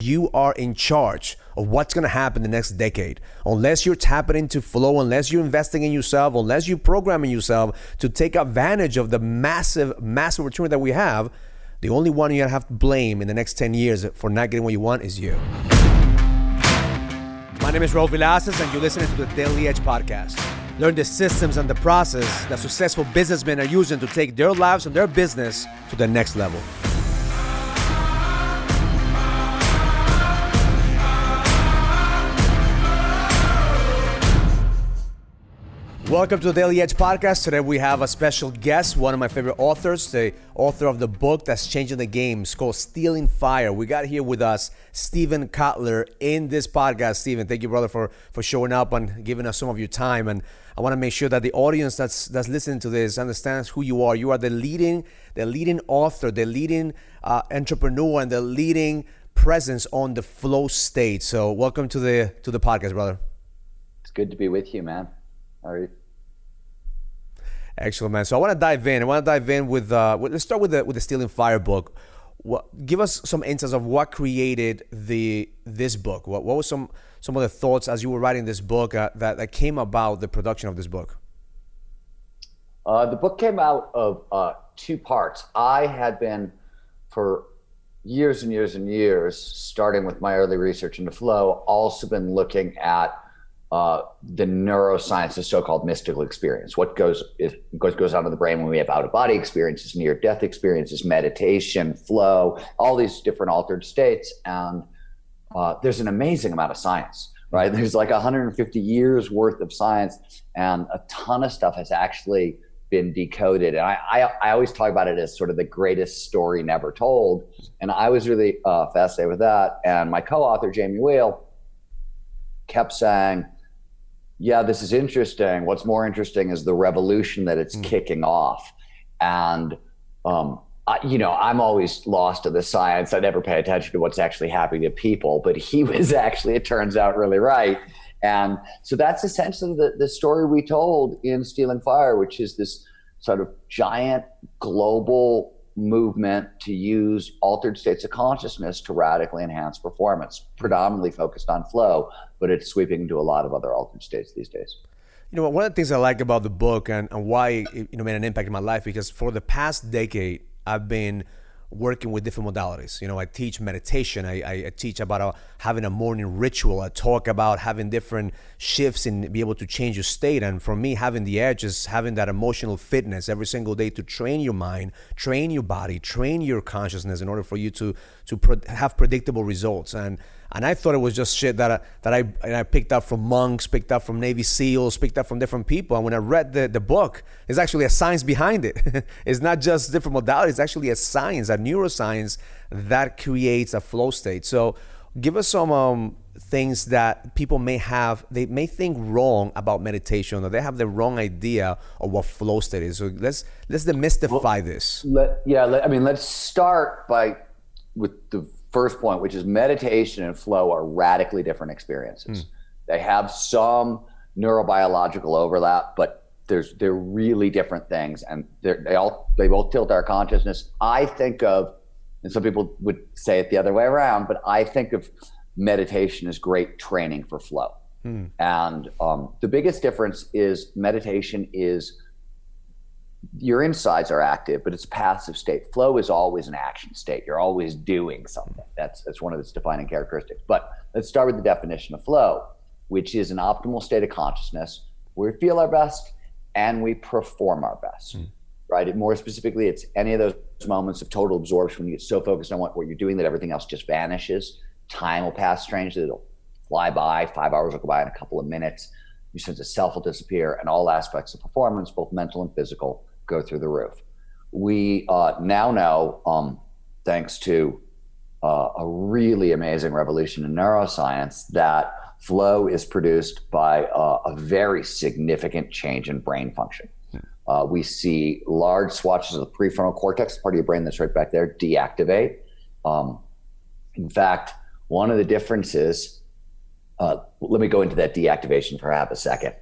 You are in charge of what's going to happen the next decade. Unless you're tapping into flow, unless you're investing in yourself, unless you're programming yourself to take advantage of the massive opportunity that we have, the only one you're going to have to blame in the next 10 years for not getting what you want is you. My name is Raul Villacis, and you're listening to the Daily Edge podcast. Learn the systems and the process that successful businessmen are using to take their lives and their business to the next level. Welcome to the Daily Edge podcast. Today we have a special guest, one of my favorite authors, the author of the book that's changing the game. It's called Stealing Fire. We got here with us Steven Kotler in this podcast. Steven, thank you, brother, for showing up and giving us some of your time. And I want to make sure that the audience that's listening to this understands who you are. You are the leading author, the leading entrepreneur, and the leading presence on the flow state. So welcome to the podcast, brother. It's good to be with you, man. How are you? Excellent, man. So I want to dive in with let's start with the Stealing Fire book. Give us some insights of what created this book. What was some of the thoughts as you were writing this book that came about the production of this book? The book came out of two parts. I had been for years and years and years, starting with my early research into flow, also been looking at the neuroscience of so-called mystical experience. What goes on in the brain when we have out-of-body experiences, near-death experiences, meditation, flow, all these different altered states. And there's an amazing amount of science, right? There's like 150 years worth of science, and a ton of stuff has actually been decoded. And I always talk about it as sort of the greatest story never told. And I was really fascinated with that. And my co-author, Jamie Wheal, kept saying, yeah, this is interesting. What's more interesting is the revolution that it's kicking off. And, I'm always lost to the science. I never pay attention to what's actually happening to people, but he was actually, it turns out, really right. And so that's essentially the story we told in Stealing Fire, which is this sort of giant global movement to use altered states of consciousness to radically enhance performance, predominantly focused on flow, but it's sweeping into a lot of other altered states these days. You know, one of the things I like about the book and why it made an impact in my life, because for the past decade, I've been working with different modalities. I teach meditation. I teach about having a morning ritual. I talk about having different shifts and be able to change your state. And for me, having the edge is having that emotional fitness every single day to train your mind, train your body, train your consciousness in order for you to have predictable results. And I thought it was just shit that I picked up from monks, picked up from Navy SEALs, picked up from different people. And when I read the book, there's actually a science behind it. It's not just different modalities, it's actually a science, a neuroscience that creates a flow state. So give us some things that people may think wrong about meditation, or they have the wrong idea of what flow state is. So let's demystify this. Let's start with the first point, which is meditation and flow are radically different experiences. They have some neurobiological overlap, but they're really different things, and they both tilt our consciousness. I think of, and some people would say it the other way around, but I think of meditation as great training for flow. And the biggest difference is meditation is your insides are active, but it's a passive state. Flow is always an action state. You're always doing something. That's one of its defining characteristics. But let's start with the definition of flow, which is an optimal state of consciousness where we feel our best and we perform our best, right? More specifically, it's any of those moments of total absorption when you get so focused on what you're doing that everything else just vanishes. Time will pass strangely. It'll fly by. 5 hours will go by in a couple of minutes. Your sense of self will disappear, and all aspects of performance, both mental and physical, go through the roof. We now know, thanks to a really amazing revolution in neuroscience, that flow is produced by a very significant change in brain function. We see large swatches of the prefrontal cortex, part of your brain that's right back there, deactivate. In fact, one of the differences, let me go into that deactivation for half a second.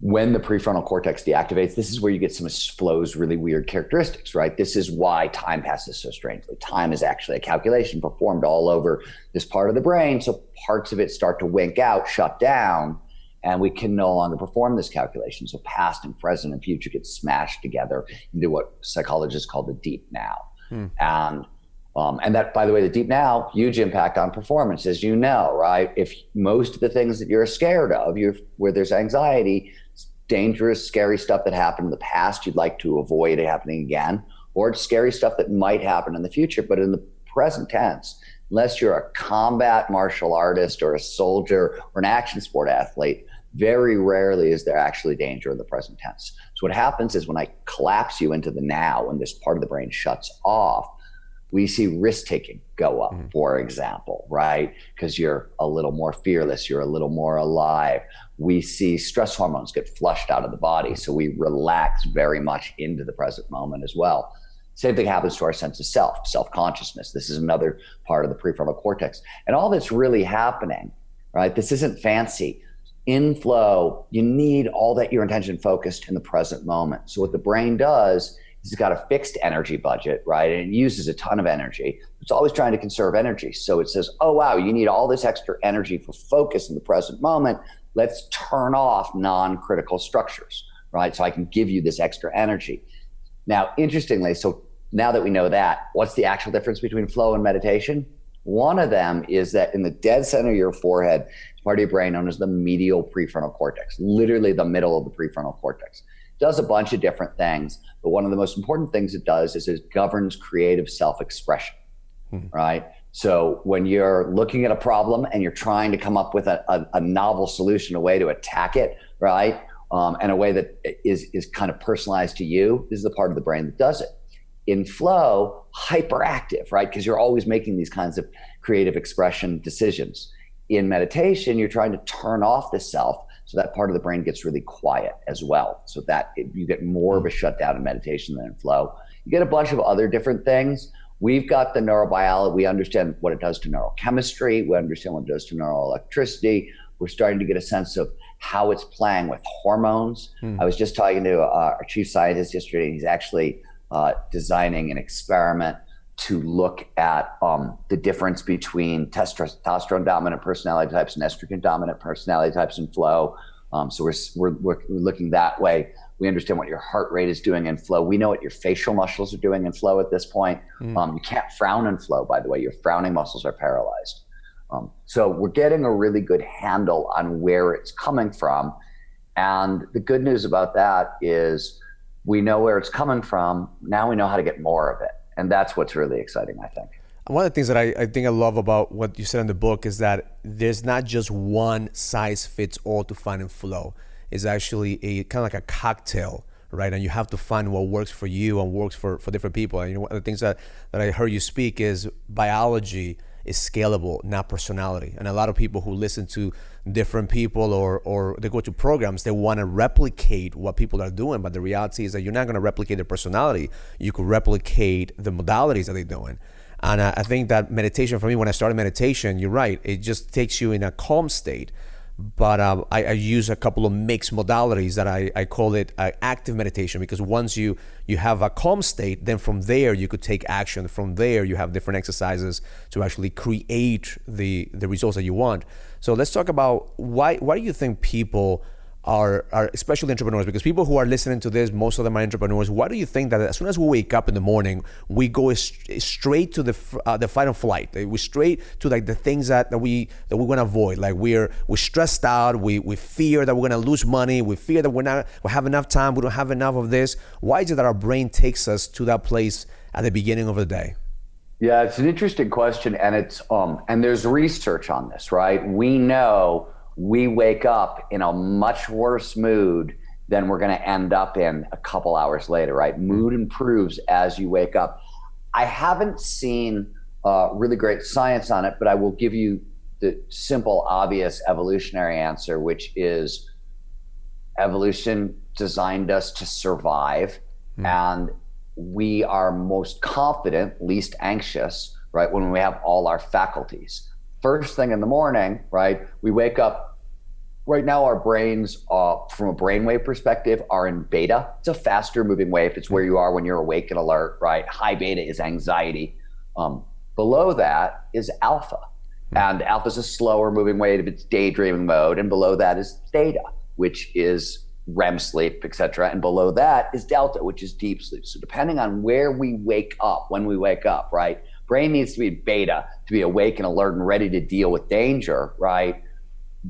When the prefrontal cortex deactivates, this is where you get some of flow's really weird characteristics, right? This is why time passes so strangely. Time is actually a calculation performed all over this part of the brain. So parts of it start to wink out, shut down, and we can no longer perform this calculation. So past and present and future get smashed together into what psychologists call the deep now. And that, by the way, the deep now, huge impact on performance, as you know, right? If most of the things that you're scared of, where there's anxiety, dangerous, scary stuff that happened in the past, you'd like to avoid it happening again, or it's scary stuff that might happen in the future. But in the present tense, unless you're a combat martial artist or a soldier or an action sport athlete, very rarely is there actually danger in the present tense. So what happens is when I collapse you into the now and this part of the brain shuts off, we see risk-taking go up, for example, right? Because you're a little more fearless, you're a little more alive. We see stress hormones get flushed out of the body, so we relax very much into the present moment as well. Same thing happens to our sense of self, self-consciousness. This is another part of the prefrontal cortex. And all that's really happening, right? This isn't fancy. In flow, you need all that your intention focused in the present moment. So what the brain does, it's got a fixed energy budget, right? And it uses a ton of energy. It's always trying to conserve energy. So it says, oh, wow, you need all this extra energy for focus in the present moment. Let's turn off non-critical structures, right? So I can give you this extra energy. Now, interestingly, so now that we know that, what's the actual difference between flow and meditation? One of them is that in the dead center of your forehead, it's part of your brain known as the medial prefrontal cortex, literally the middle of the prefrontal cortex. Does a bunch of different things, but one of the most important things it does is it governs creative self-expression, right? So when you're looking at a problem and you're trying to come up with a novel solution, a way to attack it, right? And a way that is kind of personalized to you, this is the part of the brain that does it. In flow, hyperactive, right? Because you're always making these kinds of creative expression decisions. In meditation, you're trying to turn off the self, so that part of the brain gets really quiet as well. So that you get more of a shutdown in meditation than in flow. You get a bunch of other different things. We've got the neurobiology. We understand what it does to neurochemistry. We understand what it does to neuroelectricity. We're starting to get a sense of how it's playing with hormones. I was just talking to our chief scientist yesterday, and he's actually designing an experiment to look at the difference between testosterone dominant personality types and estrogen dominant personality types in flow. So we're looking that way. We understand what your heart rate is doing in flow. We know what your facial muscles are doing in flow at this point. You can't frown in flow, by the way. Your frowning muscles are paralyzed. So we're getting a really good handle on where it's coming from. And the good news about that is we know where it's coming from. Now we know how to get more of it. And that's what's really exciting, I think. One of the things that I think I love about what you said in the book is that there's not just one size fits all to find in flow. It's actually a kind of like a cocktail, right? And you have to find what works for you and works for different people. And one of the things that I heard you speak is biology is scalable, not personality. And a lot of people who listen to different people or they go to programs, they want to replicate what people are doing. But the reality is that you're not going to replicate their personality. You could replicate the modalities that they're doing. And I think that meditation, for me, when I started meditation, you're right, it just takes you in a calm state. But I use a couple of mixed modalities that I call it active meditation, because once you have a calm state, then from there you could take action. From there you have different exercises to actually create the results that you want. So let's talk about why do you think people are especially entrepreneurs, because people who are listening to this, most of them are entrepreneurs. Why do you think that as soon as we wake up in the morning, we go straight to the fight or flight? We straight to like the things that we want to avoid. Like we're stressed out. We fear that we're going to lose money. We fear that we have enough time. We don't have enough of this. Why is it that our brain takes us to that place at the beginning of the day? Yeah, it's an interesting question, and it's and there's research on this, right? We know we wake up in a much worse mood than we're going to end up in a couple hours later, right? Mood improves as you wake up. I haven't seen really great science on it, but I will give you the simple, obvious evolutionary answer, which is evolution designed us to survive, and we are most confident, least anxious, right, when we have all our faculties. First thing in the morning, right, we wake up right now our brains, from a brainwave perspective, are in beta. It's a faster moving wave. It's where you are when you're awake and alert, right? High beta is anxiety. Below that is alpha. And alpha is a slower moving wave. It's daydreaming mode. And below that is theta, which is REM sleep, et cetera. And below that is delta, which is deep sleep. So depending on where we wake up, when we wake up, right? Brain needs to be beta to be awake and alert and ready to deal with danger, right?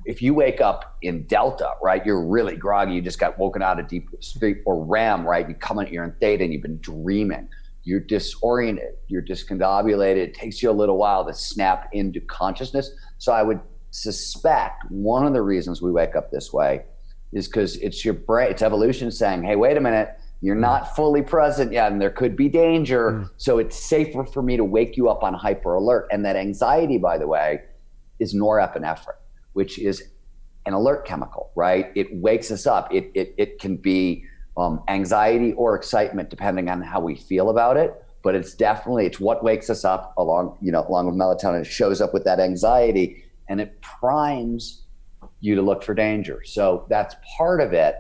If you wake up in delta, right, you're really groggy, you just got woken out of deep sleep, or REM, right, you're in theta and you've been dreaming. You're disoriented, you're discombobulated. It takes you a little while to snap into consciousness. So I would suspect one of the reasons we wake up this way is because it's your brain, it's evolution saying, hey, wait a minute, you're not fully present yet and there could be danger. So it's safer for me to wake you up on hyper alert. And that anxiety, by the way, is norepinephrine, which is an alert chemical, right? It wakes us up. It can be anxiety or excitement depending on how we feel about it. But it's what wakes us up along with melatonin. It shows up with that anxiety and it primes you to look for danger. So that's part of it.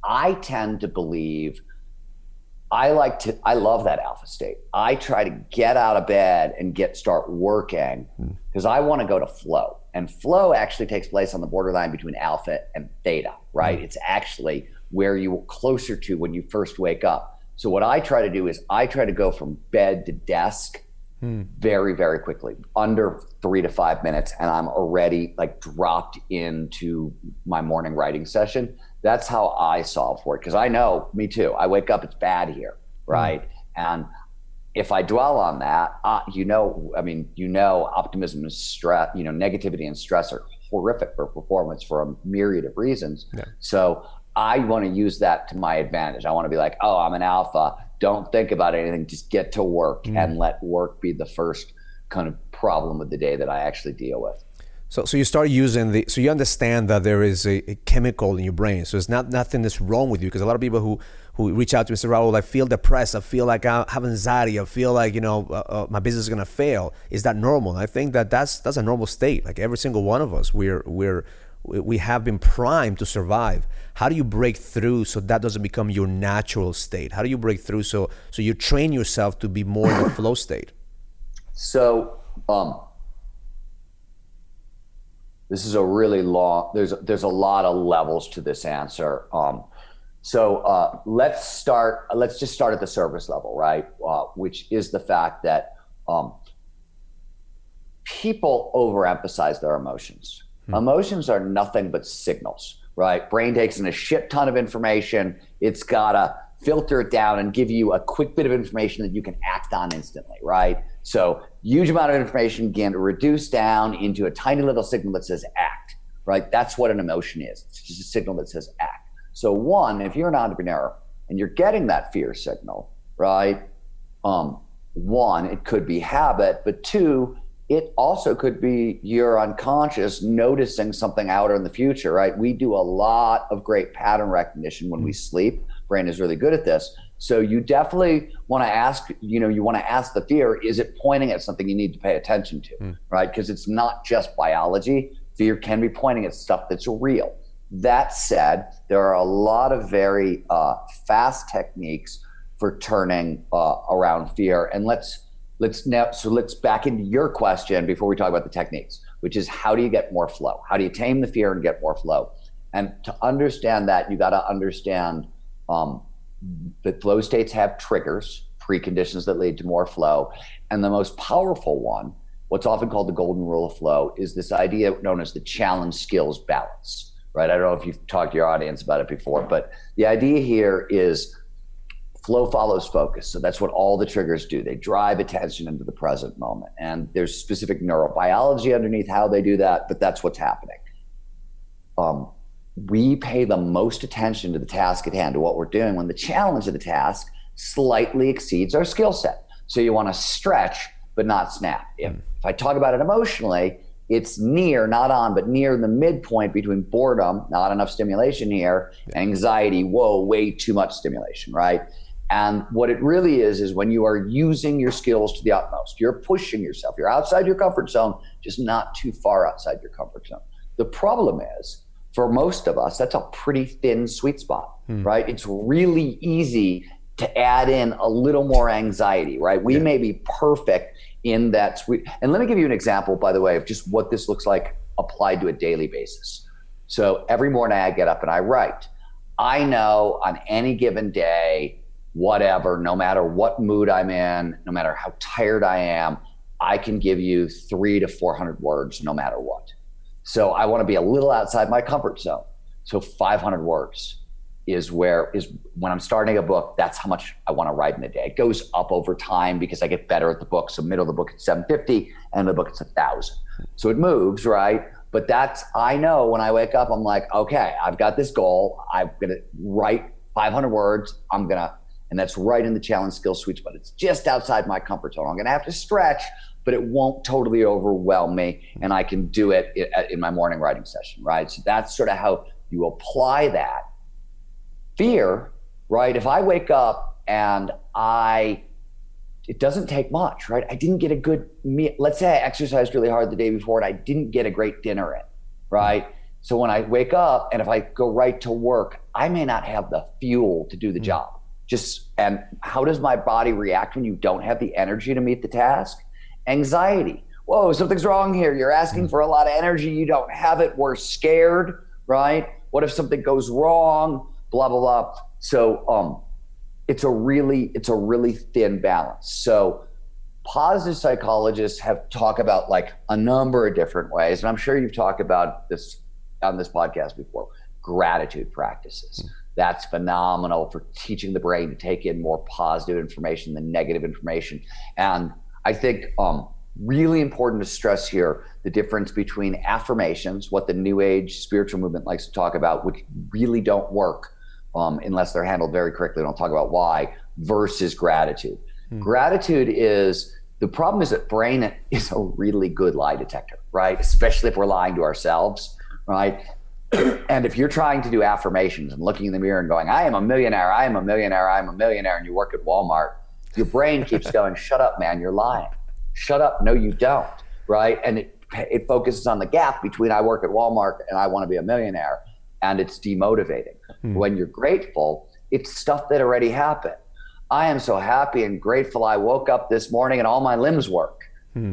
I tend to believe I love that alpha state. I try to get out of bed and start working because I want to go to flow. And flow actually takes place on the borderline between alpha and theta, right? It's actually where you're closer to when you first wake up. So what I try to do is I try to go from bed to desk very, very quickly, under 3 to 5 minutes. And I'm already dropped into my morning writing session. That's how I solve for it. Because I know, me too, I wake up, it's bad here, right? And if I dwell on that, optimism and stress, negativity and stress are horrific for performance for a myriad of reasons. Yeah. So I want to use that to my advantage. I want to be like, oh, I'm an alpha. Don't think about anything. Just get to work and let work be the first kind of problem of the day that I actually deal with. So you start using so you understand that there is a chemical in your brain. So it's nothing that's wrong with you. Because a lot of people who reach out to me say, Raul, I feel depressed. I feel like I have anxiety. I feel like, my business is going to fail. Is that normal? And I think that's a normal state. Like every single one of us, we have been primed to survive. How do you break through so that doesn't become your natural state? How do you break through so you train yourself to be more in the flow state? So, this is a really long, there's a lot of levels to this answer. Let's just start at the surface level, right? Which is the fact that people overemphasize their emotions. Emotions are nothing but signals, right? Brain takes in a shit ton of information. It's gotta filter it down and give you a quick bit of information that you can act on instantly, right? So huge amount of information can reduce down into a tiny little signal that says act, right? That's what an emotion is. It's just a signal that says act. So one, if you're an entrepreneur and you're getting that fear signal, right? One, it could be habit, but two, it also could be your unconscious noticing something out in the future, right? We do a lot of great pattern recognition when we sleep. Brain is really good at this. So you definitely want to ask, the fear, is it pointing at something you need to pay attention to, right? Because it's not just biology. Fear can be pointing at stuff that's real. That said, there are a lot of very fast techniques for turning around fear. And let's back into your question before we talk about the techniques, which is how do you get more flow? How do you tame the fear and get more flow? And to understand that, you got to understand that flow states have triggers, preconditions that lead to more flow. And the most powerful one, what's often called the golden rule of flow, is this idea known as the challenge skills balance, right? I don't know if you've talked to your audience about it before, but the idea here is flow follows focus. So that's what all the triggers do. They drive attention into the present moment. And there's specific neurobiology underneath how they do that, but that's what's happening. We pay the most attention to the task at hand, to what we're doing, when the challenge of the task slightly exceeds our skill set. So you want to stretch, but not snap. If I talk about it emotionally, it's near, not on, but near the midpoint between boredom, not enough stimulation here, anxiety, whoa, way too much stimulation, right? And what it really is when you are using your skills to the utmost, you're pushing yourself, you're outside your comfort zone, just not too far outside your comfort zone. The problem is, for most of us, that's a pretty thin sweet spot, right? It's really easy to add in a little more anxiety, right? We may be perfect in that sweet. And let me give you an example, by the way, of just what this looks like applied to a daily basis. So every morning I get up and I write. I know on any given day, whatever, no matter what mood I'm in, no matter how tired I am, I can give you 300 to 400 words no matter what. So I want to be a little outside my comfort zone. So 500 words is when I'm starting a book, that's how much I want to write in a day. It goes up over time because I get better at the book. So middle of the book, it's 750, and the book, it's 1,000. So it moves, right? But I know when I wake up, I'm like, okay, I've got this goal. I'm going to write 500 words. And that's right in the challenge skill sweet spot. It's just outside my comfort zone. I'm going to have to stretch, but it won't totally overwhelm me. And I can do it in my morning writing session, right? So that's sort of how you apply that. Fear, right? If I wake up and it doesn't take much, right? I didn't get a good meal. Let's say I exercised really hard the day before and I didn't get a great dinner in, right? So when I wake up and if I go right to work, I may not have the fuel to do the job. And how does my body react when you don't have the energy to meet the task? Anxiety. Whoa, something's wrong here. You're asking for a lot of energy. You don't have it. We're scared, right? What if something goes wrong? Blah, blah, blah. So it's a really thin balance. So positive psychologists have talked about like a number of different ways. And I'm sure you've talked about this on this podcast before, gratitude practices. That's phenomenal for teaching the brain to take in more positive information than negative information. And I think really important to stress here the difference between affirmations, what the New Age spiritual movement likes to talk about, which really don't work unless they're handled very correctly. And I'll talk about why, versus gratitude. Gratitude the problem is that brain is a really good lie detector, right? Especially if we're lying to ourselves, right? And if you're trying to do affirmations and looking in the mirror and going, I am a millionaire, I am a millionaire, I am a millionaire, and you work at Walmart, your brain keeps going, shut up, man, you're lying. Shut up, no, you don't, right? And it focuses on the gap between I work at Walmart and I want to be a millionaire, and it's demotivating. When you're grateful, it's stuff that already happened. I am so happy and grateful I woke up this morning and all my limbs work.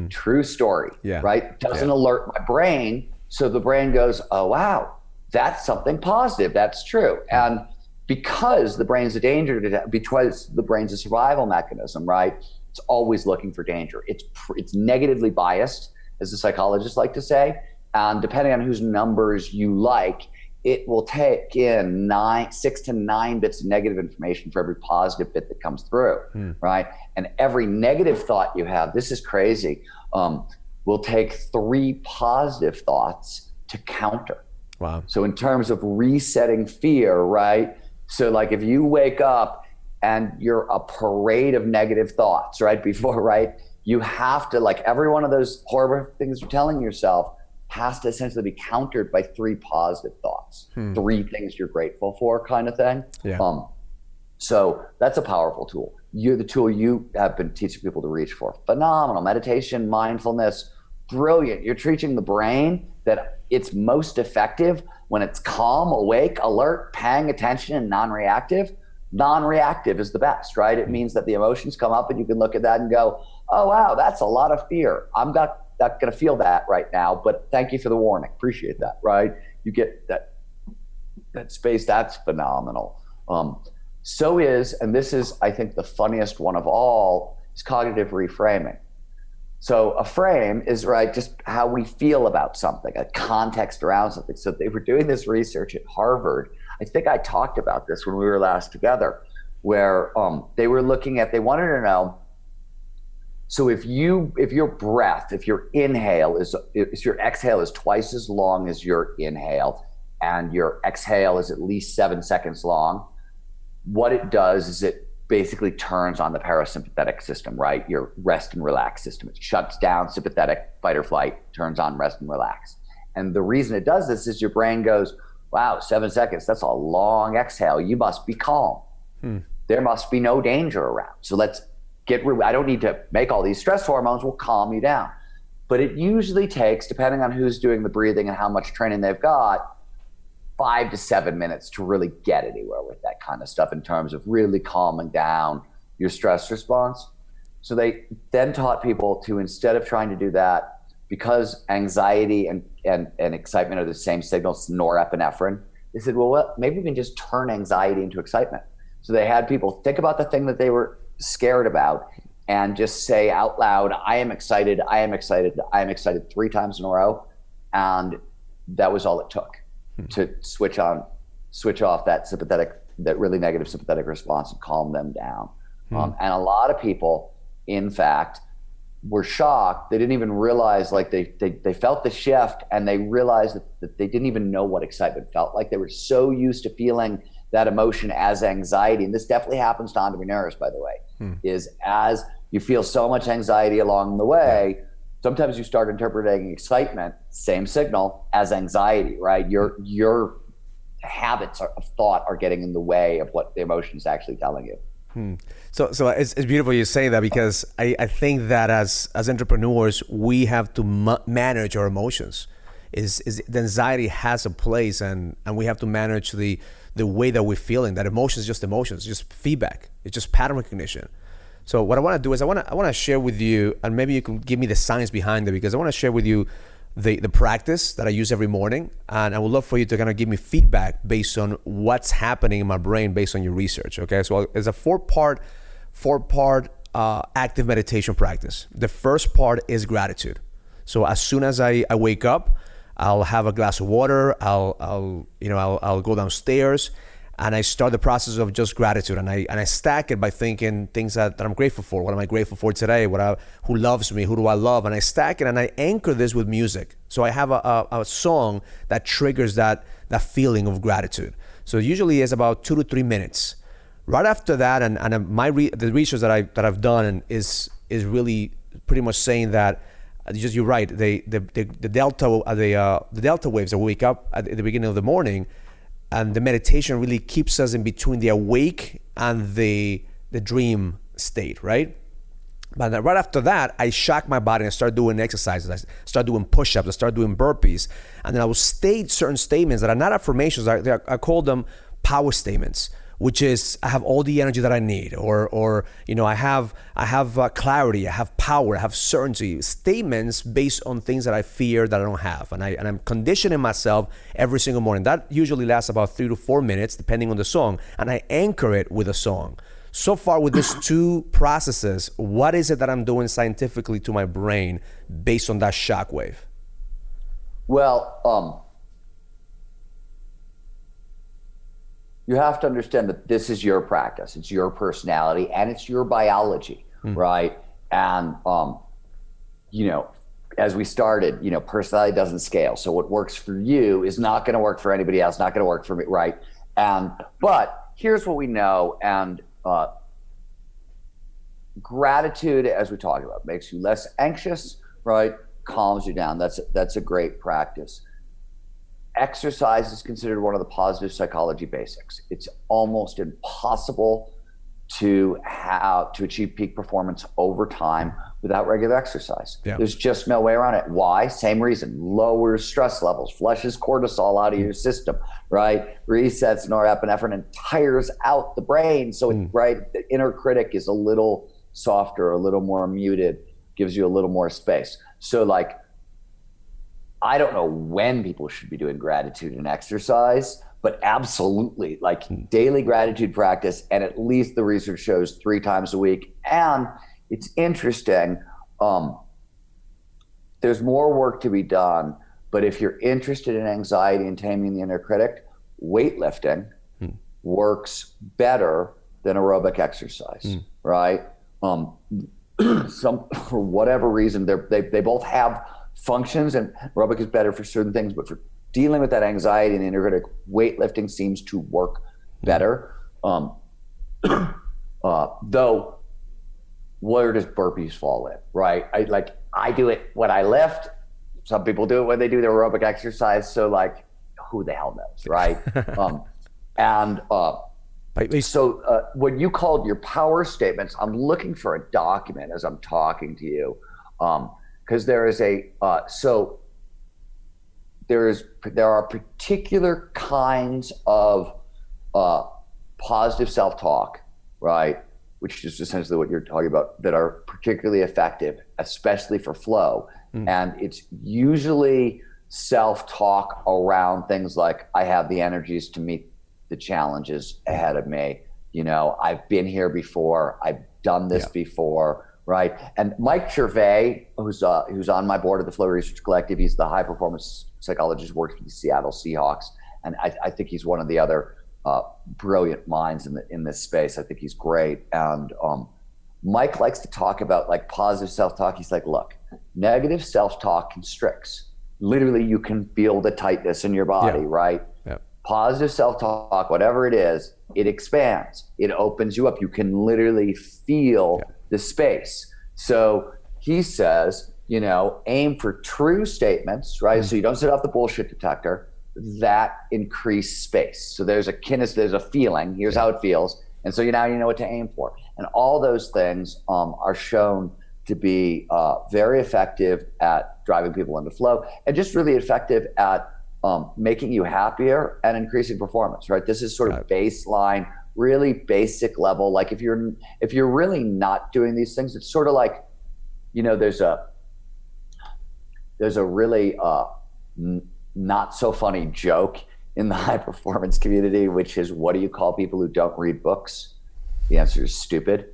True story, right? Doesn't alert my brain, so the brain goes, oh, wow, that's something positive. That's true. And because the brain's a danger, because the brain's a survival mechanism, right? It's always looking for danger. It's negatively biased, as the psychologists like to say. And depending on whose numbers you like, it will take in 6 to 9 bits of negative information for every positive bit that comes through, right? And every negative thought you have, this is crazy, will take 3 positive thoughts to counter. Wow. So in terms of resetting fear, right? So like if you wake up and you're a parade of negative thoughts, right? Before, right? You have to, like, every one of those horrible things you're telling yourself has to essentially be countered by 3 positive thoughts, 3 things you're grateful for, kind of thing. Yeah. So that's a powerful tool. The tool you have been teaching people to reach for. Phenomenal. Meditation, mindfulness, brilliant. You're teaching the brain that it's most effective when it's calm, awake, alert, paying attention, and non-reactive. Non-reactive is the best, right? It means that the emotions come up and you can look at that and go, oh, wow, that's a lot of fear. I'm not going to feel that right now, but thank you for the warning. Appreciate that, right? You get that space. That's phenomenal. So is, and this is, I think, the funniest one of all, is cognitive reframing. So a frame is, right, just how we feel about something, a context around something. So they were doing this research at Harvard. I think I talked about this when we were last together, where they were looking at, they wanted to know, so if your inhale if your exhale is twice as long as your inhale and your exhale is at least 7 seconds long, what it does is it basically turns on the parasympathetic system, right? Your rest and relax system. It shuts down sympathetic, fight or flight, turns on rest and relax. And the reason it does this is your brain goes, wow, 7 seconds, that's a long exhale. You must be calm. There must be no danger around. So let's I don't need to make all these stress hormones, will calm you down. But it usually takes, depending on who's doing the breathing and how much training they've got, 5 to 7 minutes to really get anywhere with that kind of stuff in terms of really calming down your stress response. So they then taught people to, instead of trying to do that, because anxiety and excitement are the same signals, norepinephrine, they said, well, maybe we can just turn anxiety into excitement. So they had people think about the thing that they were scared about and just say out loud, I am excited, I am excited, I am excited 3 times in a row. And that was all it took to switch off that really negative sympathetic response and calm them down. And a lot of people, in fact, were shocked. They didn't even realize, like they felt the shift, and they realized that they didn't even know what excitement felt like. They were so used to feeling that emotion as anxiety. And this definitely happens to entrepreneurs, by the way, is as you feel so much anxiety along the way, sometimes you start interpreting excitement, same signal, as anxiety, right? Your habits of thought are getting in the way of what the emotion is actually telling you. So it's beautiful you say that, because I think that as entrepreneurs, we have to manage our emotions. The anxiety has a place, and we have to manage the way that we're feeling. That emotion is just emotions, just feedback. It's just pattern recognition. So what I want to do is I want to share with you, and maybe you can give me the science behind it, because I want to share with you the practice that I use every morning, and I would love for you to kind of give me feedback based on what's happening in my brain based on your research. Okay, so it's a four-part active meditation practice. The first part is gratitude. So as soon as I wake up, I'll have a glass of water. I'll go downstairs, and I start the process of just gratitude, and I stack it by thinking things that I'm grateful for. What am I grateful for today? Who loves me? Who do I love? And I stack it, and I anchor this with music. So I have a song that triggers that feeling of gratitude. So usually it's about 2 to 3 minutes. Right after that, and the research that I've done is really pretty much saying that, just you're right. The delta waves that wake up at the beginning of the morning. And the meditation really keeps us in between the awake and the dream state, right? But right after that, I shock my body and I start doing exercises. I start doing push-ups. I start doing burpees. And then I will state certain statements that are not affirmations. I call them power statements, which is I have all the energy that I need, or I have clarity, I have power, I have certainty. Statements based on things that I fear that I don't have, and I'm conditioning myself every single morning. That usually lasts about 3 to 4 minutes, depending on the song, and I anchor it with a song. So far with these 2 processes, what is it that I'm doing scientifically to my brain based on that shockwave? Well, you have to understand that this is your practice. It's your personality and it's your biology, right? And, as we started, personality doesn't scale. So what works for you is not going to work for anybody else, not going to work for me, right? But here's what we know. And gratitude, as we talked about, makes you less anxious, right? Calms you down. That's a great practice. Exercise is considered one of the positive psychology basics. It's almost impossible to achieve peak performance over time without regular exercise. Yeah. There's just no way around it. Why? Same reason. Lowers stress levels, flushes cortisol out of your system, right? Resets norepinephrine and tires out the brain. So the inner critic is a little softer, a little more muted, gives you a little more space. So I don't know when people should be doing gratitude and exercise, but absolutely, daily gratitude practice, and at least the research shows 3 times a week. And it's interesting, there's more work to be done, but if you're interested in anxiety and taming the inner critic, weightlifting works better than aerobic exercise, right? For whatever reason, they both have functions, and aerobic is better for certain things, but for dealing with that anxiety and the inner critic, weightlifting seems to work better. Though, where does burpees fall in, right? I do it when I lift. Some people do it when they do their aerobic exercise. So who the hell knows, right? So what you called your power statements, I'm looking for a document as I'm talking to you. because there are particular kinds of positive self-talk, right? Which is essentially what you're talking about, that are particularly effective, especially for flow. And it's usually self-talk around things like, I have the energies to meet the challenges ahead of me. You know, I've been here before. I've done this before, right? And Mike Gervais, who's on my board of the Flow Research Collective, he's the high performance psychologist, works for the Seattle Seahawks. And I think he's one of the other brilliant minds in this space. I think he's great. And Mike likes to talk about like positive self-talk. He's like, look, negative self-talk constricts. Literally, you can feel the tightness in your body, right? Yeah. Positive self-talk, whatever it is, it expands. It opens you up. You can literally feel the space. So he says, you know, aim for true statements, right? So you don't set off the bullshit detector. That increase space. So there's a feeling. Here's how it feels, and so now you know what to aim for. And all those things are shown to be very effective at driving people into flow, and just really effective at making you happier and increasing performance. Right? This is sort of baseline, really basic level. Like if you're really not doing these things, it's sort of like, you know, there's a really not so funny joke in the high performance community, which is, what do you call people who don't read books? The answer is stupid.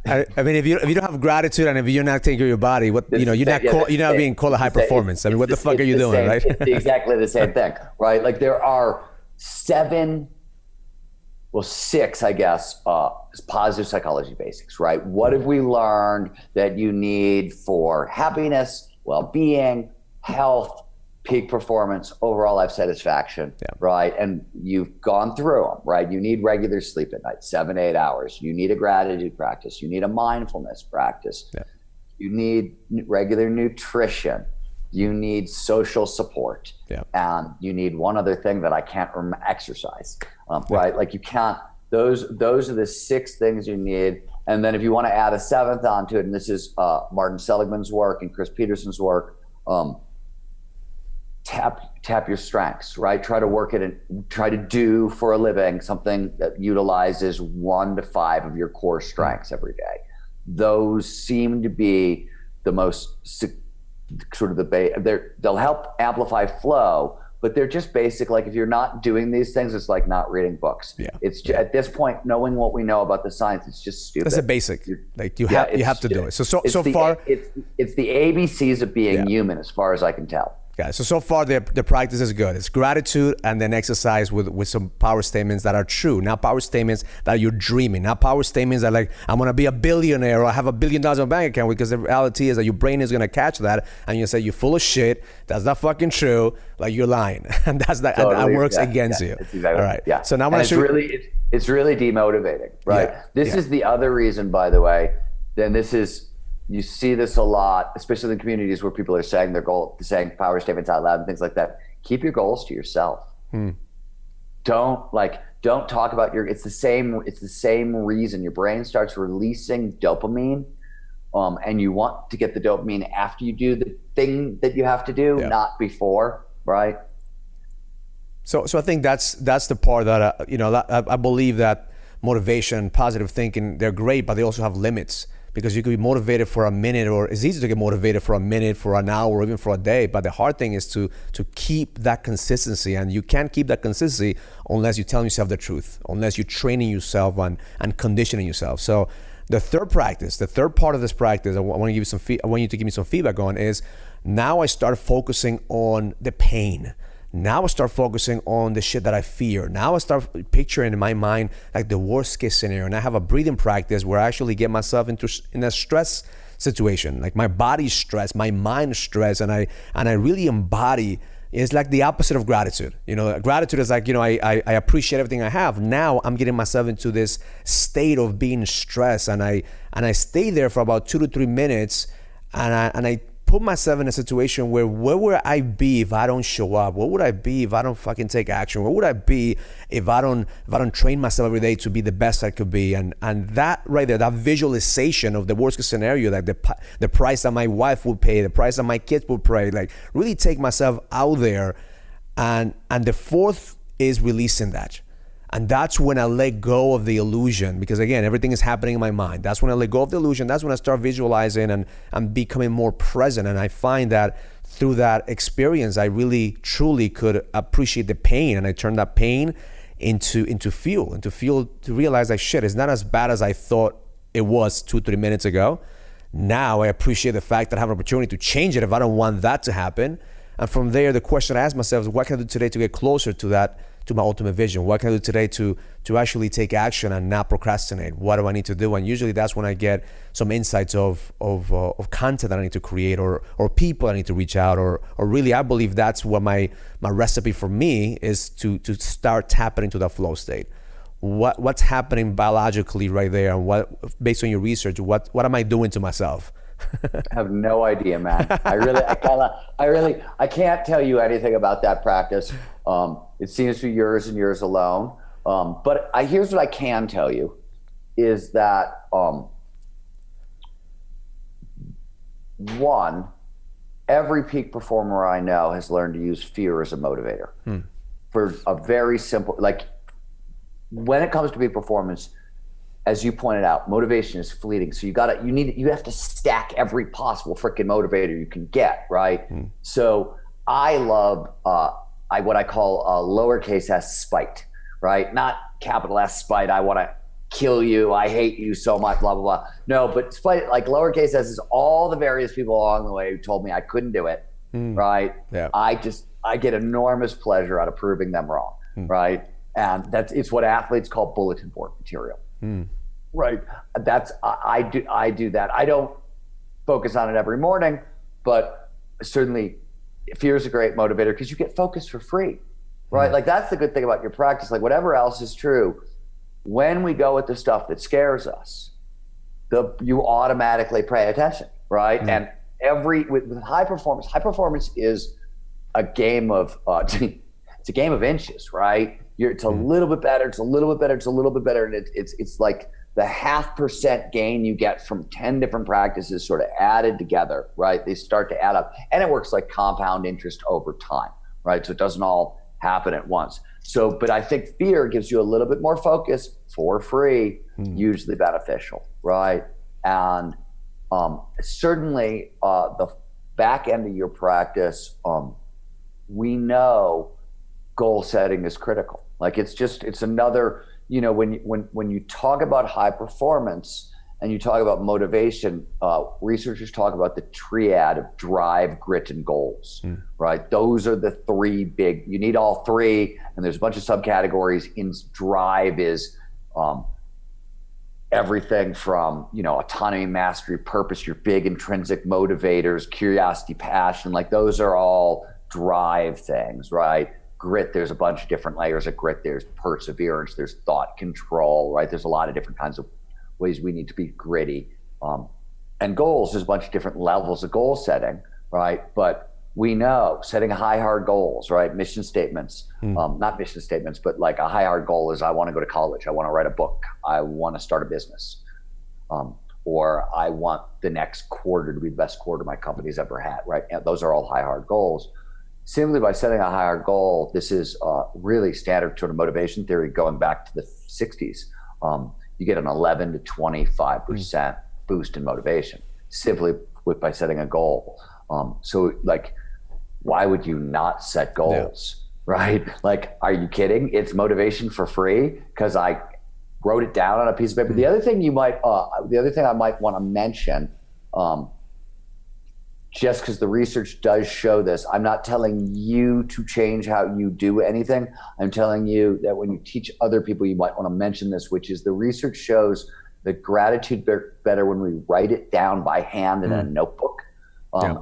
I mean, if you don't have gratitude and if you're not taking care of your body, what you're not being called a high performance. I mean, what the fuck are you doing, right? It's exactly the same thing, right? Like there are six, I guess, positive psychology basics, right? What have we learned that you need for happiness, well-being, health, peak performance, overall life satisfaction, right? And you've gone through them, right? You need regular sleep at night, 7 to 8 hours. You need a gratitude practice. You need a mindfulness practice. Yeah. You need regular nutrition. You need social support. Yeah. And you need one other thing that I can't remember, exercise, right? Like you can't, those are the six things you need. And then if you want to add a seventh onto it, and this is Martin Seligman's work and Chris Peterson's work, tap your strengths, right? Try to work it and try to do for a living something that utilizes 1 to 5 of your core strengths every day. Those seem to be the most sort of they'll help amplify flow, but they're just basic. Like if you're not doing these things, it's like not reading books. Yeah. It's just, at this point, knowing what we know about the science, it's just stupid. That's a basic. Like you have to do it. So far, it's the ABCs of being human, as far as I can tell. Yeah, so far the practice is good. It's gratitude and then exercise with some power statements that are true, not power statements that you're dreaming, not power statements that like, I'm going to be a billionaire or I have $1 billion in my bank account, because the reality is that your brain is going to catch that and you say, you're full of shit, that's not fucking true, like you're lying. And that works against you. Exactly. All right. Yeah. So now it's really demotivating, right? Yeah. This is the other reason, by the way, you see this a lot, especially in communities where people are saying saying power statements out loud and things like that. Keep your goals to yourself. Don't talk about it's the same reason your brain starts releasing dopamine. And you want to get the dopamine after you do the thing that you have to do, not before, right? So I think that's the part that, I believe that motivation, positive thinking, they're great, but they also have limits. Because you could be motivated for a minute, or it's easy to get motivated for a minute, for an hour, or even for a day. But the hard thing is to keep that consistency. And you can't keep that consistency unless you're telling yourself the truth, unless you're training yourself and conditioning yourself. So the third part of this practice, I want you to give me some feedback on, is now I start focusing on the pain. Now I start focusing on the shit that I fear. Now I start picturing in my mind like the worst case scenario. And I have a breathing practice where I actually get myself in a stress situation. Like my body's stressed, my mind is stressed, and I really embody. It's like the opposite of gratitude. Gratitude is like, I appreciate everything I have. Now I'm getting myself into this state of being stressed, and I stay there for about 2 to 3 minutes, and I put myself in a situation where would I be if I don't show up? What would I be if I don't fucking take action? What would I be if I don't train myself every day to be the best I could be? And that right there, that visualization of the worst case scenario, like the price that my wife would pay, the price that my kids would pay, like really take myself out there. And the fourth is releasing that. And that's when I let go of the illusion, because again, everything is happening in my mind. That's when I let go of the illusion. That's when I start visualizing and becoming more present. And I find that through that experience, I really, truly could appreciate the pain. And I turn that pain into fuel, to realize like, shit, it's not as bad as I thought it was 2-3 minutes ago. Now I appreciate the fact that I have an opportunity to change it if I don't want that to happen. And from there, the question I ask myself is, what can I do today to get closer to that, to my ultimate vision? What can I do today to actually take action and not procrastinate? What do I need to do? And usually that's when I get some insights of content that I need to create, or people I need to reach out, or really, I believe that's what my recipe for me is, to start tapping into that flow state. What's happening biologically right there, and what, based on your research, what am I doing to myself? I have no idea, man. I can't tell you anything about that practice. It seems to be years and years alone. But here's what I can tell you is that, one, every peak performer I know has learned to use fear as a motivator for a very simple, like when it comes to peak performance, as you pointed out, motivation is fleeting. So you have to stack every possible freaking motivator you can get, right? So I love what I call lowercase s spite, right? Not capital S spite. I want to kill you. I hate you so much, blah, blah, blah. No, but spite, like lowercase s, is all the various people along the way who told me I couldn't do it, right? Yeah. I get enormous pleasure out of proving them wrong, right? And it's what athletes call bulletin board material. Right. I do that. I don't focus on it every morning, but certainly fear is a great motivator because you get focused for free, right? Like that's the good thing about your practice. Like whatever else is true, when we go with the stuff that scares us, you automatically pay attention, right? And with high performance is a game of it's a game of inches, right? It's a little bit better, it's a little bit better, it's a little bit better, and it's like the 0.5% gain you get from 10 different practices sort of added together, right? They start to add up, and it works like compound interest over time, right? So it doesn't all happen at once. So, but I think fear gives you a little bit more focus for free, usually beneficial, right? And certainly the back end of your practice, we know goal setting is critical. Like it's another, when you talk about high performance and you talk about motivation, researchers talk about the triad of drive, grit, and goals, right? Those are the three big, you need all three, and there's a bunch of subcategories. In drive is everything from, autonomy, mastery, purpose, your big intrinsic motivators, curiosity, passion, like those are all drive things, right? Grit, there's a bunch of different layers of grit. There's perseverance, there's thought control, right? There's a lot of different kinds of ways we need to be gritty. And goals, there's a bunch of different levels of goal setting, right? But we know setting high, hard goals, right? Mission statements, not mission statements, but like a high, hard goal is I want to go to college. I want to write a book. I want to start a business. Or I want the next quarter to be the best quarter my company's ever had, right? And those are all high, hard goals. Simply by setting a higher goal, this is really standard sort of motivation theory going back to the 60s. You get an 11 to 25% boost in motivation simply by setting a goal. So like, why would you not set goals, right? Like, are you kidding? It's motivation for free because I wrote it down on a piece of paper. The other thing I might want to mention, just because the research does show this, I'm not telling you to change how you do anything. I'm telling you that when you teach other people, you might want to mention this, which is the research shows that gratitude better when we write it down by hand in a notebook.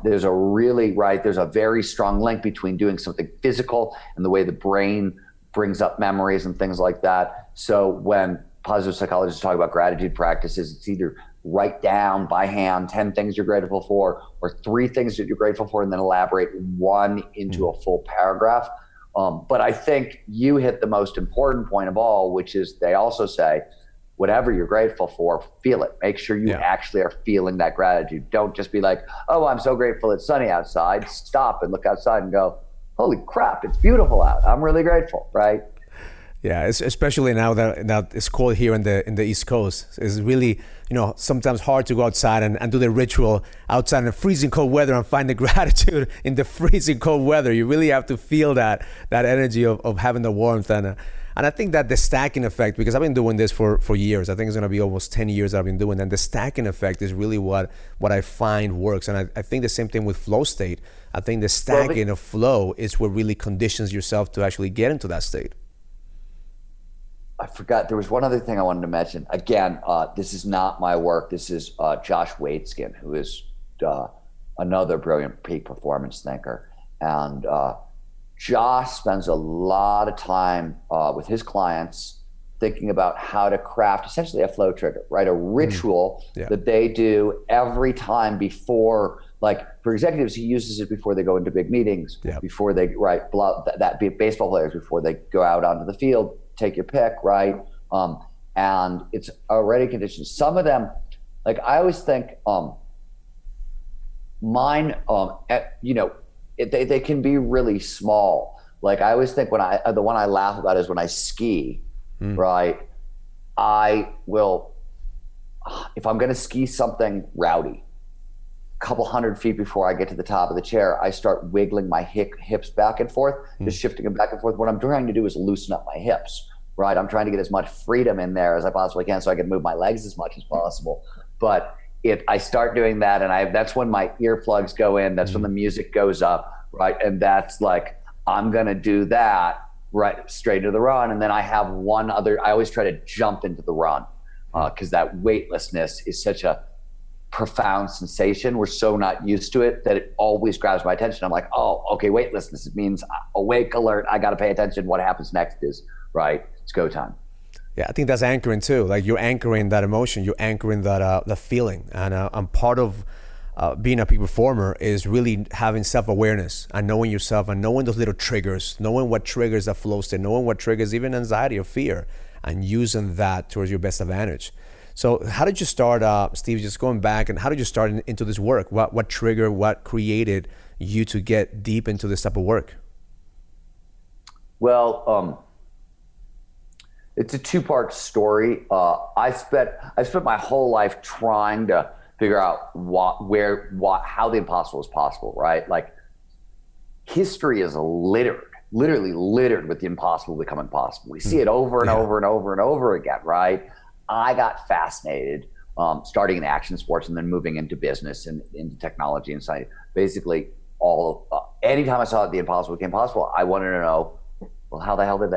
There's a very strong link between doing something physical and the way the brain brings up memories and things like that. So when positive psychologists talk about gratitude practices, it's either write down by hand 10 things you're grateful for, or 3 things that you're grateful for, and then elaborate one into a full paragraph. But I think you hit the most important point of all, which is they also say, whatever you're grateful for, feel it. Make sure you actually are feeling that gratitude. Don't just be like, oh, I'm so grateful it's sunny outside. Stop and look outside and go, holy crap, it's beautiful out. I'm really grateful, right? Yeah, especially now that it's cold here in the East Coast. It's really, sometimes hard to go outside and do the ritual outside in the freezing cold weather and find the gratitude in the freezing cold weather. You really have to feel that energy of having the warmth. And I think that the stacking effect, because I've been doing this for years, I think it's going to be almost 10 years that I've been doing, and the stacking effect is really what I find works. And I think the same thing with flow state. I think the stacking of flow is what really conditions yourself to actually get into that state. I forgot, there was one other thing I wanted to mention. Again, this is not my work. This is Josh Waitzkin, who is another brilliant peak performance thinker. And Josh spends a lot of time with his clients thinking about how to craft essentially a flow trigger, right? A ritual that they do every time before, like for executives, he uses it before they go into big meetings, before they, baseball players, before they go out onto the field, take your pick, right? And it's already conditioned. Some of them, like I always think, mine, they can be really small. Like I always think the one I laugh about is when I ski, right? I will, if I'm gonna ski something rowdy, a couple 100 feet before I get to the top of the chair, I start wiggling my hips back and forth, just shifting them back and forth. What I'm trying to do is loosen up my hips, right? I'm trying to get as much freedom in there as I possibly can so I can move my legs as much as possible. But I start doing that, and that's when my earplugs go in, that's when the music goes up, right? And that's like, I'm gonna do that right straight to the run. And then I have I always try to jump into the run, because that weightlessness is such a profound sensation. We're so not used to it that it always grabs my attention. I'm like, oh, okay, weightlessness. It means awake, alert. I got to pay attention. What happens next is, right, it's go time. Yeah, I think that's anchoring too. Like you're anchoring that emotion, you're anchoring that feeling. And part of being a peak performer is really having self-awareness and knowing yourself and knowing those little triggers, knowing what triggers that flow state, knowing what triggers even anxiety or fear, and using that towards your best advantage. So how did you start, Steve, just going back, and how did you start into this work? What triggered, what created you to get deep into this type of work? Well, it's a 2-part story. I spent my whole life trying to figure out how the impossible is possible, right? Like history is literally littered with the impossible becoming possible. We see it over and over and over and over again, right? I got fascinated, starting in action sports and then moving into business and into technology and science. Basically, anytime I saw the impossible became possible, I wanted to know, well, how the hell did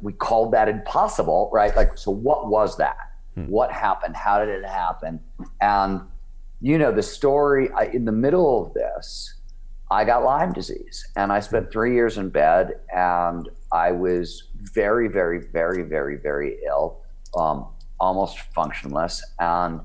we called that impossible, right? Like, so what was that? What happened? How did it happen? And the story, in the middle of this, I got Lyme disease, and I spent 3 years in bed, and I was very, very, very, very, very ill. Almost functionless. And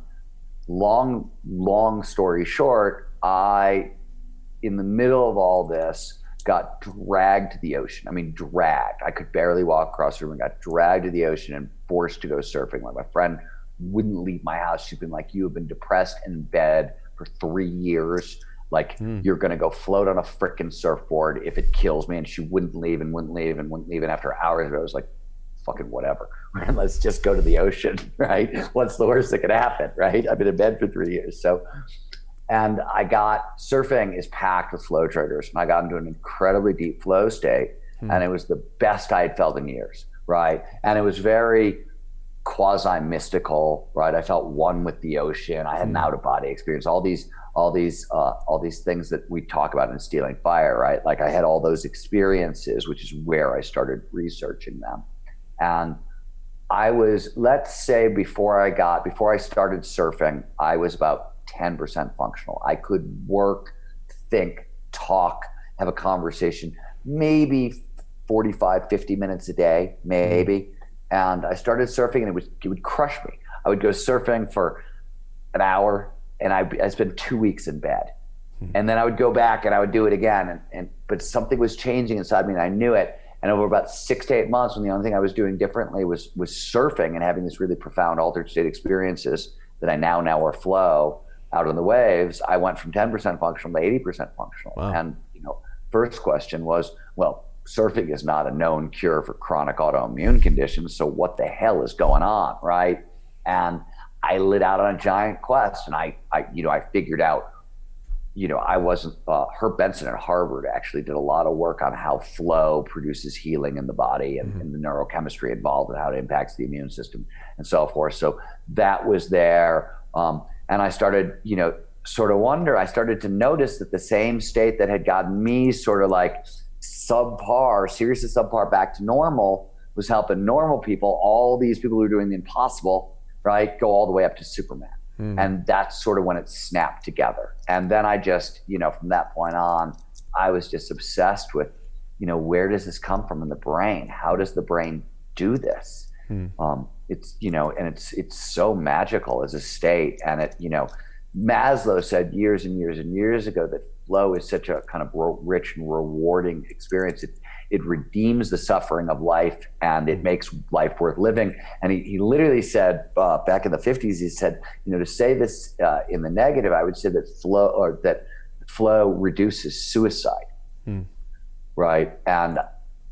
long story short, in the middle of all this, got dragged to the ocean. I mean, dragged. I could barely walk across the room and got dragged to the ocean and forced to go surfing. Like my friend wouldn't leave my house. She'd been like, you have been depressed in bed for 3 years. Like you're going to go float on a frickin' surfboard if it kills me. And she wouldn't leave and wouldn't leave and wouldn't leave. And after hours, I was like, fucking whatever, let's just go to the ocean, right? What's the worst that could happen, right? I've been in bed for 3 years. And surfing is packed with flow triggers, and I got into an incredibly deep flow state, and it was the best I had felt in years, right? And it was very quasi-mystical, right? I felt one with the ocean. I had an out-of-body experience, all these things that we talk about in Stealing Fire, right? Like I had all those experiences, which is where I started researching them. And I was, let's say before I started surfing, I was about 10% functional. I could work, think, talk, have a conversation, maybe 45, 50 minutes a day, maybe. And I started surfing, and it would crush me. I would go surfing for an hour, and I spent 2 weeks in bed. And then I would go back and I would do it again. But something was changing inside me and I knew it. And over about 6 to 8 months, when the only thing I was doing differently was surfing and having these really profound altered state experiences that I now are flow out on the waves, I went from 10% functional to 80% functional. Wow. And, first question was, well, surfing is not a known cure for chronic autoimmune conditions. So what the hell is going on, right? And I lit out on a giant quest, and I figured out, I wasn't, Herb Benson at Harvard actually did a lot of work on how flow produces healing in the body and the neurochemistry involved and how it impacts the immune system and so forth. So that was there. And I started, I started to notice that the same state that had gotten me sort of like seriously subpar back to normal was helping normal people, all these people who were doing the impossible, right, go all the way up to Superman. And that's sort of when it snapped together. And then I just, from that point on, I was just obsessed with, where does this come from in the brain? How does the brain do this? It's, and it's so magical as a state. And it, Maslow said years and years and years ago that flow is such a kind of rich and rewarding experience. It redeems the suffering of life and it makes life worth living. And he literally said, back in the 50s, he said, to say this in the negative, I would say that flow reduces suicide. Right. And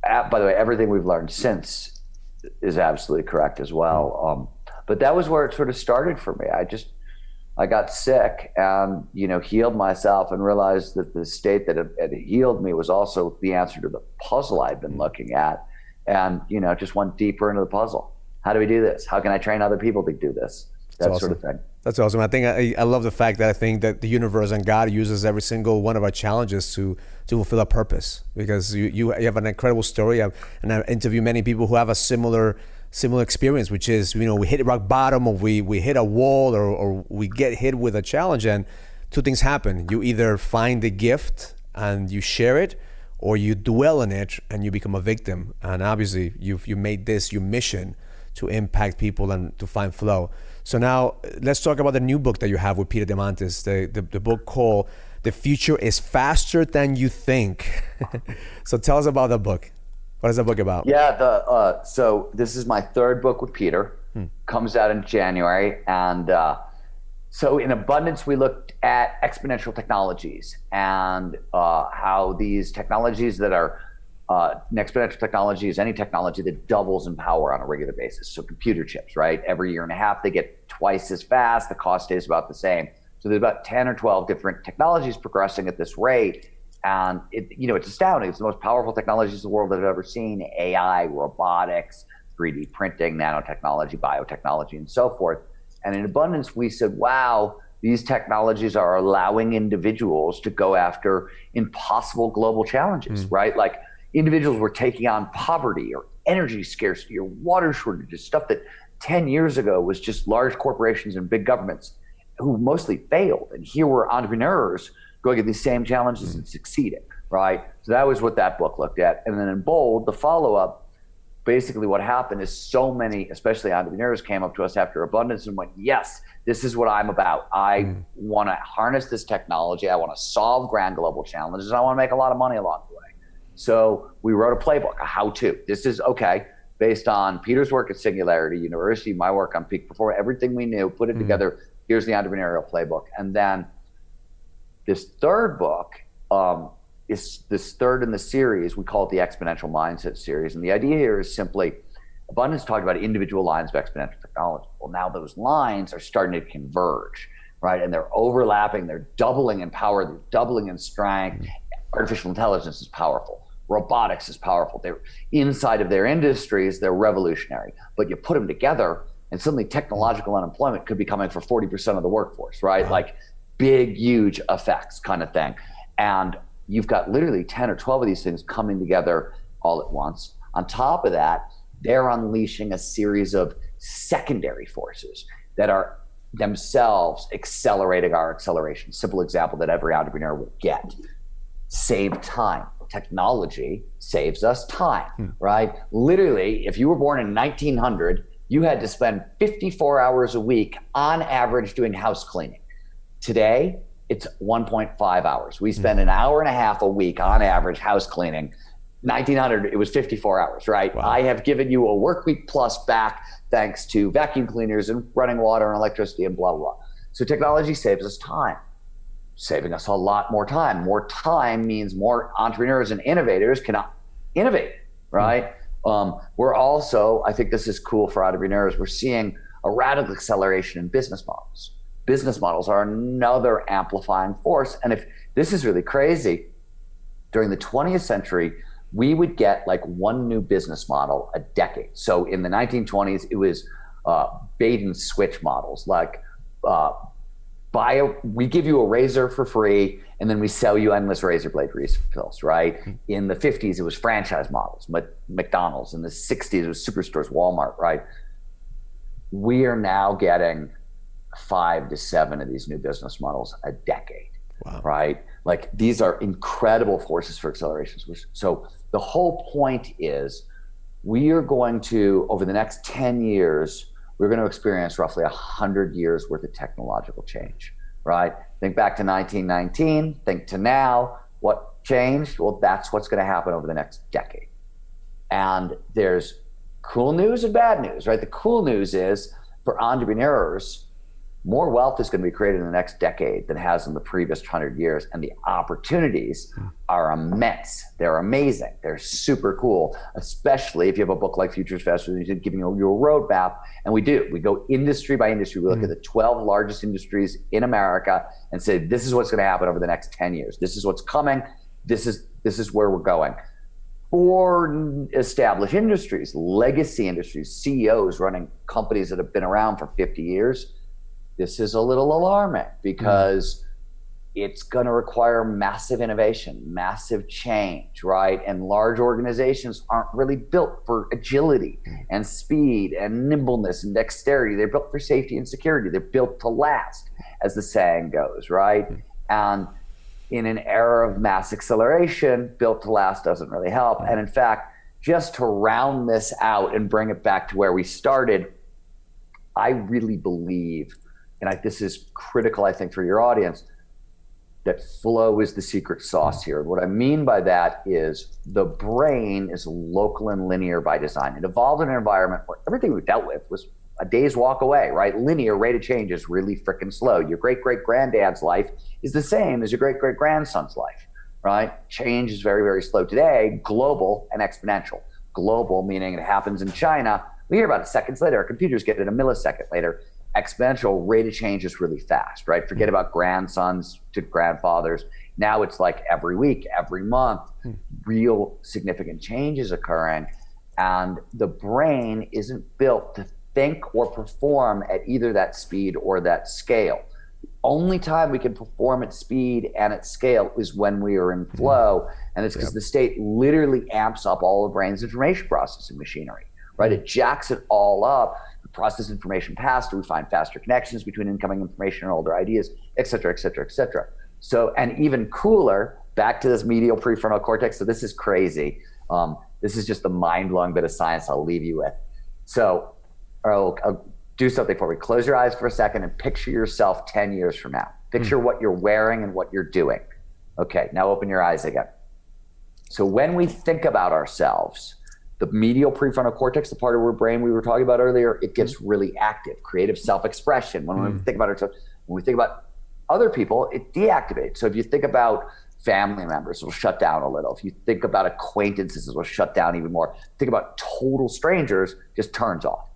by the way, everything we've learned since is absolutely correct as well. But that was where it sort of started for me. I got sick and, healed myself and realized that the state that had healed me was also the answer to the puzzle I'd been looking at. And, just went deeper into the puzzle. How do we do this? How can I train other people to do this? That awesome. Sort of thing. That's awesome. I think I love the fact that I think that the universe and God uses every single one of our challenges to fulfill a purpose, because you have an incredible story. And I interview many people who have a similar experience, which is, we hit rock bottom, or we hit a wall, or we get hit with a challenge, and two things happen. You either find the gift and you share it, or you dwell in it and you become a victim. And obviously you made this your mission to impact people and to find flow. So now let's talk about the new book that you have with Peter Diamandis, the book called The Future is Faster Than You Think. So tell us about the book. What is the book about? Yeah, so this is my third book with Peter. Comes out in January. And so in Abundance, we looked at exponential technologies and how these technologies that are an exponential technology is any technology that doubles in power on a regular basis. So computer chips, right? Every year and a half, they get twice as fast. The cost stays about the same. So there's about 10 or 12 different technologies progressing at this rate. And it's astounding. It's the most powerful technologies the world has ever seen: AI, robotics, 3D printing, nanotechnology, biotechnology, and so forth. And in Abundance, we said, wow, these technologies are allowing individuals to go after impossible global challenges, right? Like individuals were taking on poverty or energy scarcity or water shortages, stuff that 10 years ago was just large corporations and big governments who mostly failed. And here were entrepreneurs going at these same challenges and succeeding, right? So that was what that book looked at. And then in Bold, the follow-up, basically what happened is so many, especially entrepreneurs, came up to us after Abundance and went, yes, this is what I'm about. I want to harness this technology. I want to solve grand global challenges. And I want to make a lot of money along the way. So we wrote a playbook, a how-to. This is, okay, based on Peter's work at Singularity University, my work on Peak Performance, everything we knew, put it together. Here's the entrepreneurial playbook. And then this third book is this third in the series. We call it the Exponential Mindset series. And the idea here is simply, Abundance talked about individual lines of exponential technology. Well, now those lines are starting to converge, right? And they're overlapping, they're doubling in power, they're doubling in strength. Artificial intelligence is powerful. Robotics is powerful. They're inside of their industries, they're revolutionary. But you put them together and suddenly technological unemployment could be coming for 40% of the workforce, right? Wow. Like big, huge effects kind of thing. And you've got literally 10 or 12 of these things coming together all at once. On top of that, they're unleashing a series of secondary forces that are themselves accelerating our acceleration. Simple example that every entrepreneur will get. Save time. Technology saves us time, right? Literally, if you were born in 1900, you had to spend 54 hours a week on average doing house cleaning. Today, it's 1.5 hours. We spend an hour and a half a week on average house cleaning. 1900, it was 54 hours, right? Wow. I have given you a work week plus back thanks to vacuum cleaners and running water and electricity and blah, blah, blah. So technology saves us time, saving us a lot more time. More time means more entrepreneurs and innovators can innovate, right? We're also, I think this is cool for entrepreneurs, we're seeing a radical acceleration in business models. Business models are another amplifying force. And if this is really crazy, during the 20th century, we would get like one new business model a decade. So in the 1920s, it was bait and switch models, like we give you a razor for free, and then we sell you endless razor blade refills, right? In the 50s, it was franchise models, McDonald's. In the 60s, it was superstores, Walmart, right? We are now getting 5 to 7 of these new business models a decade, wow. Right? Like these are incredible forces for accelerations. So the whole point is we are going to, over the next 10 years, we're going to experience roughly 100 years worth of technological change, right? Think back to 1919, think to now, what changed? Well, that's what's going to happen over the next decade. And there's cool news and bad news, right? The cool news is for entrepreneurs, more wealth is going to be created in the next decade than has in the previous 100 years. And the opportunities are immense. They're amazing. They're super cool, especially if you have a book like Futures Faster, giving you a roadmap. And we do. We go industry by industry. We look at the 12 largest industries in America and say, this is what's going to happen over the next 10 years. This is what's coming. This is where we're going. For established industries, legacy industries, CEOs running companies that have been around for 50 years, this is a little alarming because it's going to require massive innovation, massive change, right? And large organizations aren't really built for agility and speed and nimbleness and dexterity. They're built for safety and security. They're built to last, as the saying goes, right? And in an era of mass acceleration, built to last doesn't really help. And in fact, just to round this out and bring it back to where we started, I really believe, and this is critical, I think, for your audience, that flow is the secret sauce here. What I mean by that is the brain is local and linear by design. It evolved in an environment where everything we dealt with was a day's walk away, right? Linear rate of change is really freaking slow. Your great-great-granddad's life is the same as your great-great-grandson's life, right? Change is very, very slow. Today, global and exponential. Global, meaning it happens in China. We hear about it seconds later. Our computers get it a millisecond later. Exponential rate of change is really fast, right? Forget about grandsons to grandfathers. Now it's like every week, every month, real significant change is occurring. And the brain isn't built to think or perform at either that speed or that scale. The only time we can perform at speed and at scale is when we are in flow. And it's because the state literally amps up all the brain's information processing machinery, right? It jacks it all up. Process information faster, we find faster connections between incoming information and older ideas, et cetera, et cetera, et cetera. So, and even cooler, back to this medial prefrontal cortex. So this is crazy. This is just the mind-blowing bit of science I'll leave you with. So I'll do something for me. Close your eyes for a second and picture yourself 10 years from now. Picture what you're wearing and what you're doing. Okay, now open your eyes again. So when we think about ourselves, the medial prefrontal cortex, the part of our brain we were talking about earlier, it gets really active, creative self-expression. When we think about ourselves, when we think about other people, it deactivates. So if you think about family members, it'll shut down a little. If you think about acquaintances, it'll shut down even more. Think about total strangers, just turns off.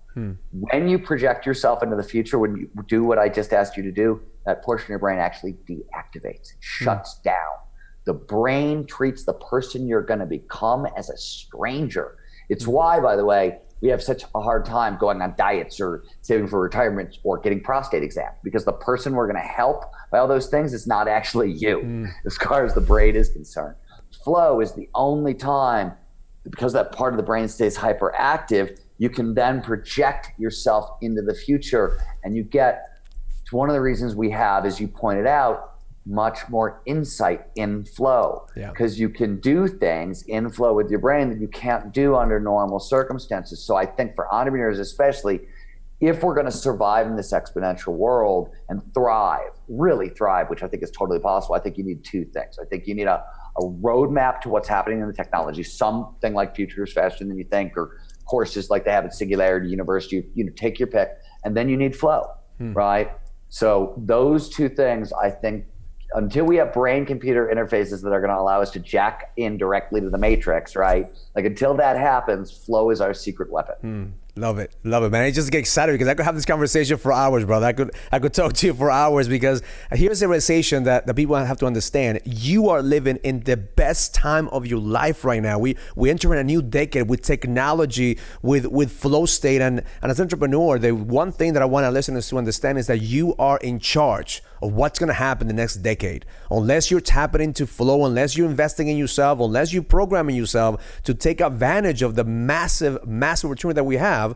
When you project yourself into the future, when you do what I just asked you to do, that portion of your brain actually deactivates, it shuts down. The brain treats the person you're going to become as a stranger. It's why, by the way, we have such a hard time going on diets or saving for retirement or getting prostate exams, because the person we're going to help by all those things is not actually you, as far as the brain is concerned. Flow is the only time, because that part of the brain stays hyperactive, you can then project yourself into the future. And you get, it's one of the reasons we have, as you pointed out, much more insight in flow, Yeah. because you can do things in flow with your brain that you can't do under normal circumstances. So I think for entrepreneurs especially, if we're going to survive in this exponential world and thrive, really thrive, which I think is totally possible, I think you need two things. I think you need a roadmap to what's happening in the technology, something like Future is Faster Than You Think, or courses like they have at Singularity University, take your pick. And then you need flow, right? So those two things, I think, until we have brain-computer interfaces that are going to allow us to jack in directly to the matrix, right? Like until that happens, flow is our secret weapon. Love it, man. I just get excited because I could have this conversation for hours, brother. I could talk to you for hours, because here's the realization that the people have to understand. You are living in the best time of your life right now. We enter in a new decade with technology, with flow state, and as an entrepreneur, the one thing that I want our listeners to understand is that you are in charge of what's going to happen the next decade. Unless you're tapping into flow, unless you're investing in yourself, unless you're programming yourself to take advantage of the massive opportunity that we have,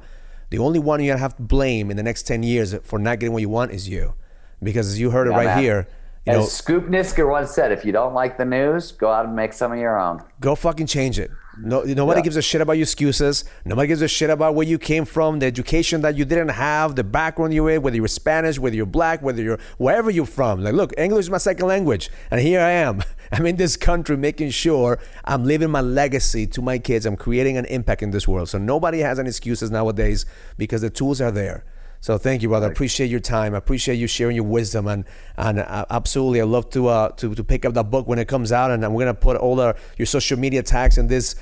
the only one you're going to have to blame in the next 10 years for not getting what you want is you. Because as you heard it right here, as Scoop Nisker once said, if you don't like the news, go out and make some of your own. Go fucking change it. Nobody gives a shit about your excuses. Nobody gives a shit about where you came from, the education that you didn't have, the background you're in, whether you're Spanish, whether you're black, whether you're wherever you're from. Like, look, English is my second language, and here I am. I'm in this country making sure I'm leaving my legacy to my kids. I'm creating an impact in this world. So nobody has any excuses nowadays because the tools are there. So thank you, brother. I appreciate your time. I appreciate you sharing your wisdom, and absolutely, I love to pick up that book when it comes out, and we're gonna put all your social media tags in this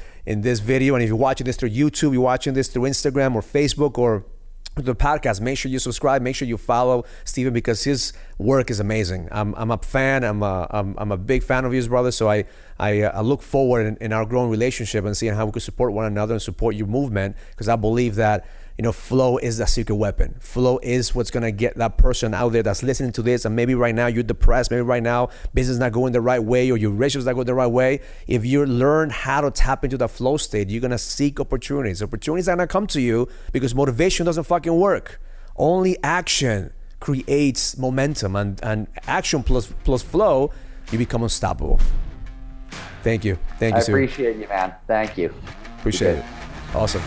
video. And if you're watching this through YouTube, you're watching this through Instagram or Facebook or the podcast, make sure you subscribe. Make sure you follow Steven, because his work is amazing. I'm a fan. I'm a big fan of his, brother. So I look forward in our growing relationship and seeing how we could support one another and support your movement, because I believe that flow is the secret weapon. Flow is what's going to get that person out there that's listening to this, and maybe right now you're depressed, maybe right now business is not going the right way, or your relationships not going the right way. If you learn how to tap into the flow state, you're going to seek opportunities. Opportunities are going to come to you because motivation doesn't fucking work. Only action creates momentum, and action plus flow, you become unstoppable. Thank you. I appreciate you, man. Thank you. Appreciate it. Awesome.